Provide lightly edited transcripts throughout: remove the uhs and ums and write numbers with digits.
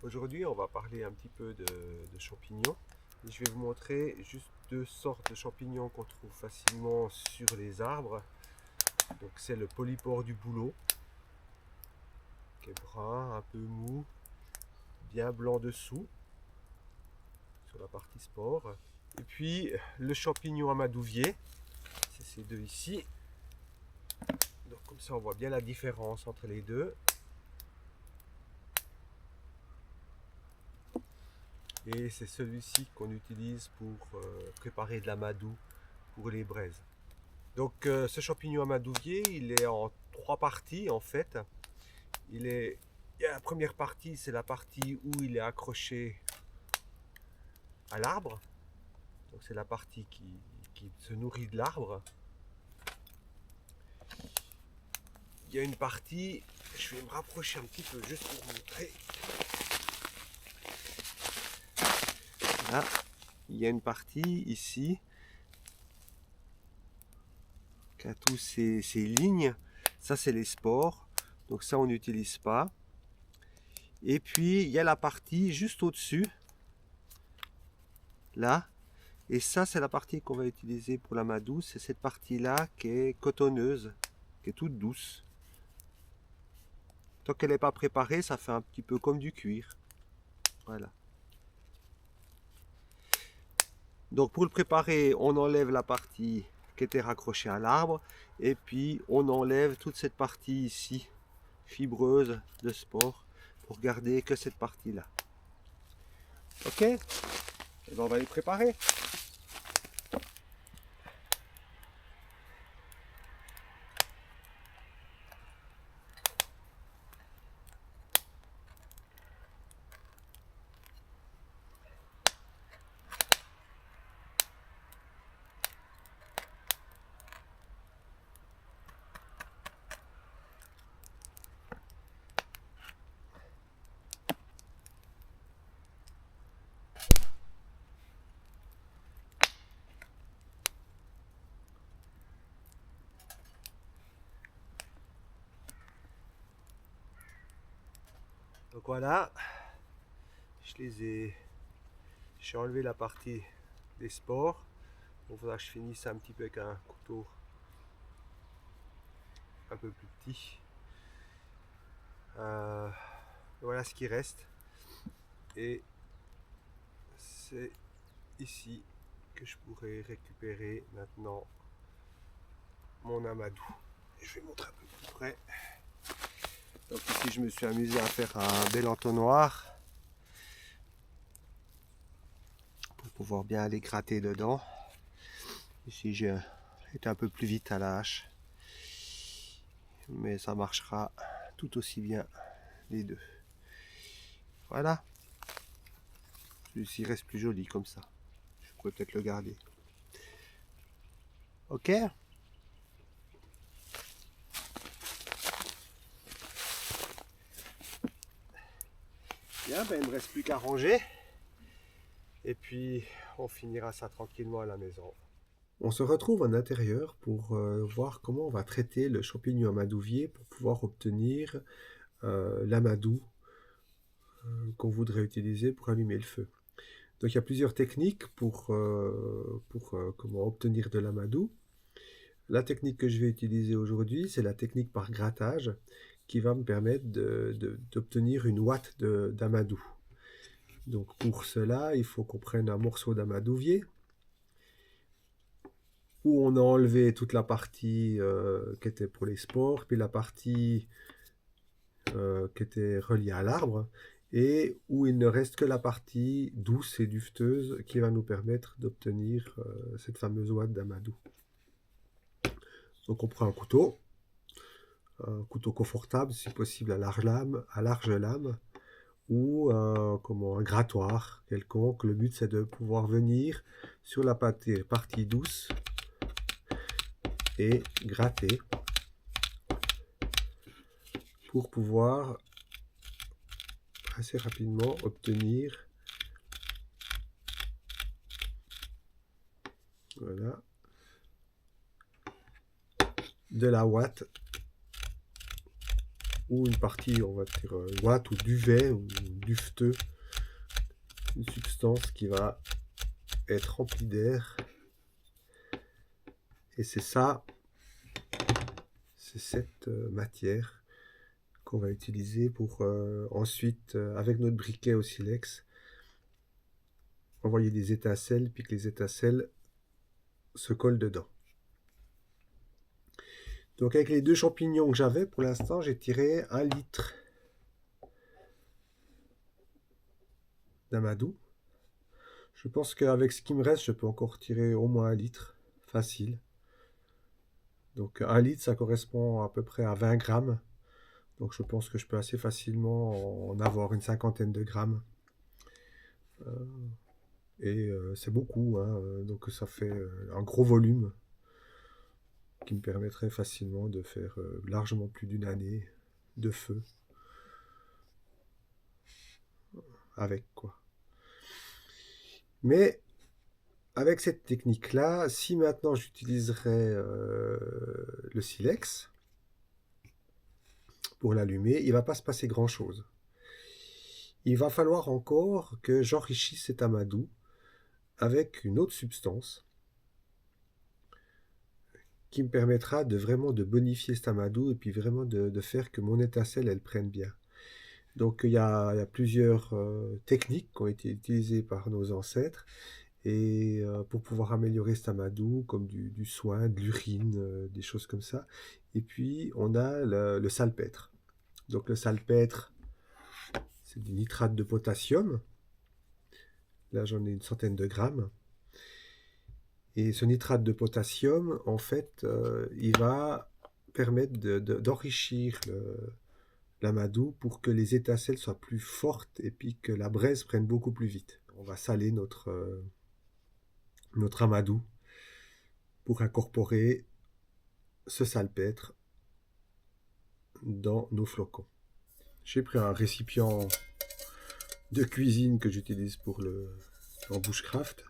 Aujourd'hui, on va parler un petit peu de champignons. Et je vais vous montrer juste deux sortes de champignons qu'on trouve facilement sur les arbres. Donc c'est le polypore du bouleau, qui est brun, un peu mou, bien blanc dessous, sur la partie spore. Et puis le champignon amadouvier, c'est ces deux ici. Donc comme ça on voit bien la différence entre les deux. Et c'est celui-ci qu'on utilise pour préparer de l'amadou pour les braises. Donc ce champignon amadouvier, il est en trois parties en fait. La première partie, c'est la partie où il est accroché à l'arbre. Donc c'est la partie qui se nourrit de l'arbre. Il y a une partie, je vais me rapprocher un petit peu juste pour vous montrer. Là, il y a une partie ici qui a tous ces lignes. Ça, c'est les spores. Donc ça, on n'utilise pas. Et puis, il y a la partie juste au-dessus. Là. Et ça, c'est la partie qu'on va utiliser pour l'amadou. C'est cette partie-là qui est cotonneuse, qui est toute douce. Tant qu'elle n'est pas préparée, ça fait un petit peu comme du cuir. Voilà. Donc pour le préparer, on enlève la partie qui était raccrochée à l'arbre. Et puis, on enlève toute cette partie ici, fibreuse de spore, pour garder que cette partie-là. Ok? Et bien, on va les préparer. Donc voilà, j'ai enlevé la partie des spores. Donc voilà, je finis ça un petit peu avec un couteau un peu plus petit. Voilà ce qui reste. Et c'est ici que je pourrais récupérer maintenant mon amadou. Et je vais montrer un peu plus près. Donc ici je me suis amusé à faire un bel entonnoir pour pouvoir bien aller gratter dedans. Ici j'ai été un peu plus vite à la hache, mais ça marchera tout aussi bien les deux. Voilà. Celui-ci reste plus joli comme ça. Je pourrais peut-être le garder. Ok. Bien, ben, il ne me reste plus qu'à ranger. Et puis, on finira ça tranquillement à la maison. On se retrouve en intérieur pour voir comment on va traiter le champignon amadouvier pour pouvoir obtenir l'amadou qu'on voudrait utiliser pour allumer le feu. Donc il y a plusieurs techniques pour comment obtenir de l'amadou. La technique que je vais utiliser aujourd'hui, c'est la technique par grattage qui va me permettre d'obtenir une ouate d'amadou. Donc pour cela, il faut qu'on prenne un morceau d'amadouvier où on a enlevé toute la partie qui était pour les spores, puis la partie qui était reliée à l'arbre, et où il ne reste que la partie douce et dufteuse qui va nous permettre d'obtenir cette fameuse ouate d'amadou. Donc on prend un couteau confortable, si possible à large lame, ou un grattoir quelconque. Le but c'est de pouvoir venir sur la partie douce et gratter pour pouvoir assez rapidement obtenir voilà, de la ouate ou une partie, on va dire, ouate ou duvet ou dufteux, une substance qui va être remplie d'air. Et c'est ça, c'est cette matière qu'on va utiliser pour ensuite, avec notre briquet au silex, envoyer des étincelles, puis que les étincelles se collent dedans. Donc avec les 2 champignons que j'avais, pour l'instant, j'ai tiré 1 litre d'amadou. Je pense qu'avec ce qui me reste, je peux encore tirer au moins 1 litre, facile. Donc 1 litre, ça correspond à peu près à 20 grammes. Donc je pense que je peux assez facilement en avoir une cinquantaine de grammes. Et c'est beaucoup, hein, donc ça fait un gros volume qui me permettrait facilement de faire largement plus d'une année de feu avec, quoi. Mais avec cette technique-là, si maintenant j'utiliserais le silex pour l'allumer, il ne va pas se passer grand-chose. Il va falloir encore que j'enrichisse cet amadou avec une autre substance qui me permettra de vraiment de bonifier cet amadou et puis vraiment de faire que mon étincelle, elle prenne bien. Donc il y a plusieurs techniques qui ont été utilisées par nos ancêtres et pour pouvoir améliorer cet amadou, comme du soin, de l'urine, des choses comme ça. Et puis on a le salpêtre. Donc le salpêtre, c'est du nitrate de potassium. Là j'en ai une centaine de grammes. Et ce nitrate de potassium, en fait, il va permettre d'enrichir l'amadou pour que les étincelles soient plus fortes et puis que la braise prenne beaucoup plus vite. On va saler notre amadou pour incorporer ce salpêtre dans nos flocons. J'ai pris un récipient de cuisine que j'utilise pour en bushcraft.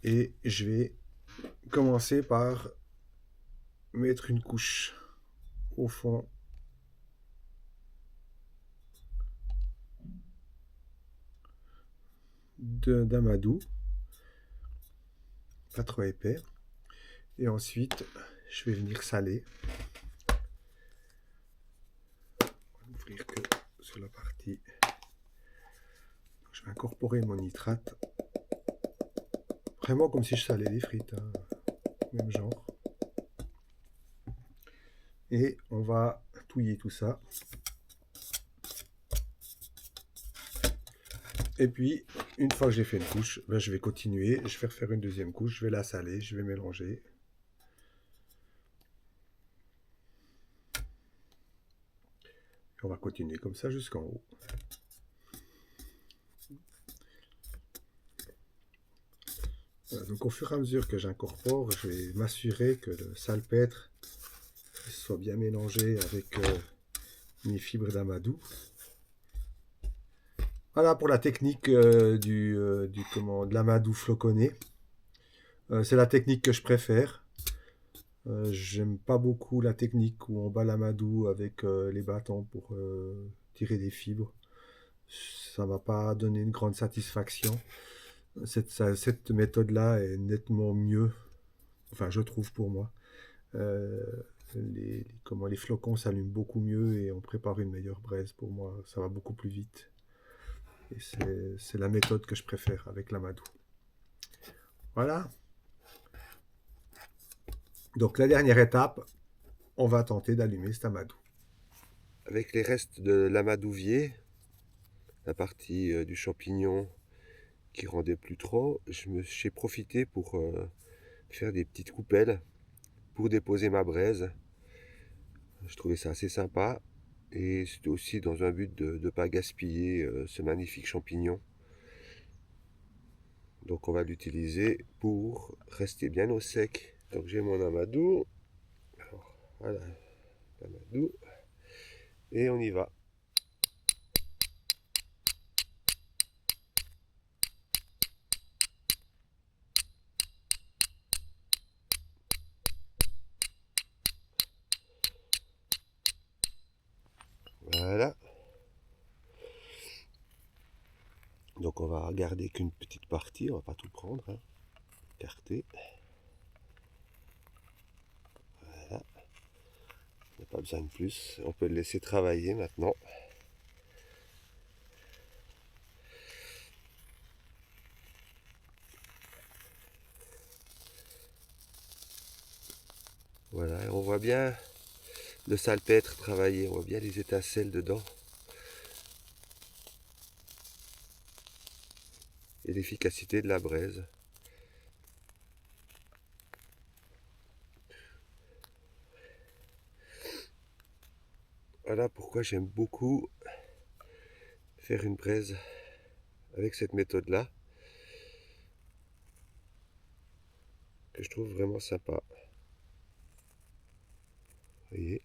Et je vais commencer par mettre une couche au fond d'amadou, pas trop épais. Et ensuite, je vais venir saler. On va n'ouvrir que sur la partie. Je vais incorporer mon nitrate. Vraiment comme si je salais les frites, hein. Même genre. Et on va touiller tout ça. Et puis, une fois que j'ai fait une couche, ben, je vais continuer. Je vais refaire une deuxième couche. Je vais la saler. Je vais mélanger. Et on va continuer comme ça jusqu'en haut. Voilà, donc au fur et à mesure que j'incorpore, je vais m'assurer que le salpêtre soit bien mélangé avec mes fibres d'amadou. Voilà pour la technique de l'amadou floconné. C'est la technique que je préfère. J'aime pas beaucoup la technique où on bat l'amadou avec les bâtons pour tirer des fibres. Ça m'a pas donné une grande satisfaction. Cette méthode-là est nettement mieux, enfin je trouve pour moi. Les flocons s'allument beaucoup mieux et on prépare une meilleure braise. Pour moi, ça va beaucoup plus vite. Et c'est la méthode que je préfère avec l'amadou. Voilà. Donc la dernière étape, on va tenter d'allumer cet amadou. Avec les restes de l'amadouvier, la partie du champignon qui rendait plus trop, j'ai profité pour faire des petites coupelles pour déposer ma braise. Je trouvais ça assez sympa et c'était aussi dans un but de ne pas gaspiller ce magnifique champignon. Donc on va l'utiliser pour rester bien au sec. Donc j'ai mon amadou. Alors, voilà, l'amadou. Et on y va. Voilà. Donc on va garder qu'une petite partie, on va pas tout prendre. Hein. Écarter. Voilà. Il n'y a pas besoin de plus. On peut le laisser travailler maintenant. Voilà, et on voit bien le salpêtre travailler, on voit bien les étincelles dedans. Et l'efficacité de la braise. Voilà pourquoi j'aime beaucoup faire une braise avec cette méthode-là, que je trouve vraiment sympa. Vous voyez ?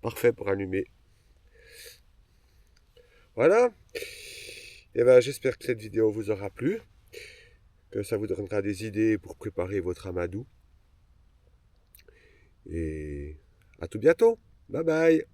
Parfait pour allumer. Voilà. Et ben, j'espère que cette vidéo vous aura plu, que ça vous donnera des idées pour préparer votre amadou. Et à tout bientôt. Bye bye.